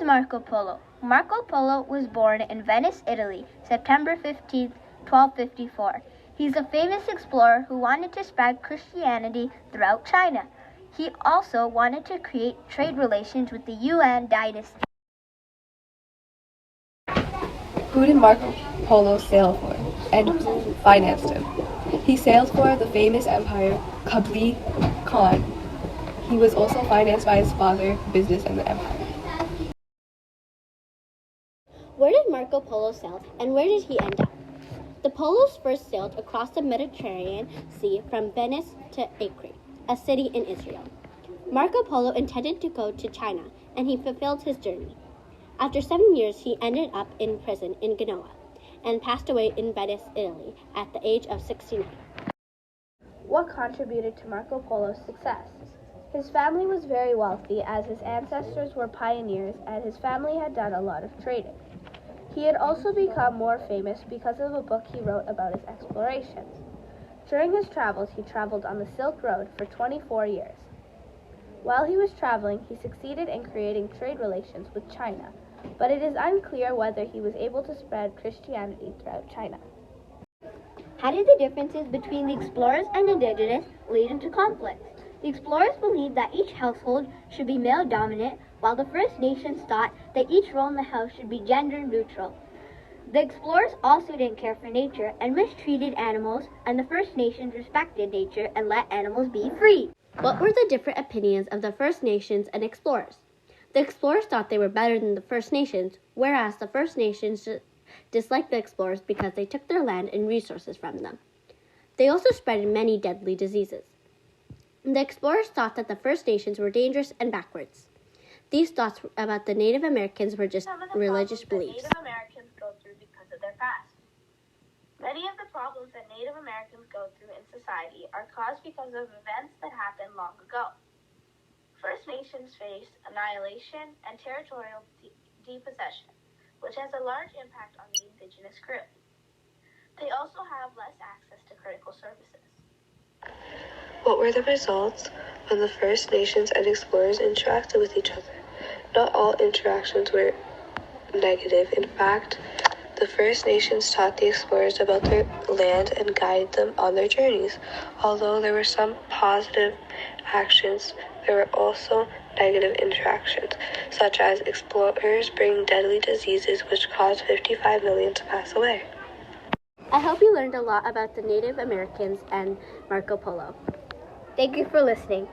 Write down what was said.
is Marco Polo? Marco Polo was born in Venice, Italy, September 15, 1254. He's a famous explorer who wanted to spread Christianity throughout China. He also wanted to create trade relations with the Yuan dynasty. Who did Marco Polo sail for, and who financed him? He sailed for the famous empire Kublai Khan. He was also financed by his father, business, and the empire. Where did Marco Polo sail, and where did he end up? The Polos first sailed across the Mediterranean Sea from Venice to Acre, a city in Israel. Marco Polo intended to go to China, and he fulfilled his journey. After 7 years, he ended up in prison in Genoa and passed away in Venice, Italy, at the age of 69. What contributed to Marco Polo's success? His family was very wealthy, as his ancestors were pioneers and his family had done a lot of trading. He had also become more famous because of a book he wrote about his explorations. During his travels, he traveled on the Silk Road for 24 years. While he was traveling, he succeeded in creating trade relations with China, but it is unclear whether he was able to spread Christianity throughout China. How did the differences between the explorers and indigenous lead into conflict? The explorers believed that each household should be male-dominant, while the First Nations thought that each role in the house should be gender-neutral. The explorers also didn't care for nature and mistreated animals, and the First Nations respected nature and let animals be free. What were the different opinions of the First Nations and explorers? The explorers thought they were better than the First Nations, whereas the First Nations disliked the explorers because they took their land and resources from them. They also spread many deadly diseases. The explorers thought that the First Nations were dangerous and backwards. These thoughts about the Native Americans were just religious beliefs. Native Americans go through because of their past. Many of the problems that Native Americans go through in society are caused because of events that happened long ago. First Nations face annihilation and territorial depossession, which has a large impact on the indigenous group. They also have less access to critical services. What were the results when the First Nations and explorers interacted with each other? Not all interactions were negative. In fact, the First Nations taught the explorers about their land and guided them on their journeys. Although there were some positive actions, there were also negative interactions, such as explorers bringing deadly diseases which caused 55 million to pass away. I hope you learned a lot about the Native Americans and Marco Polo. Thank you for listening.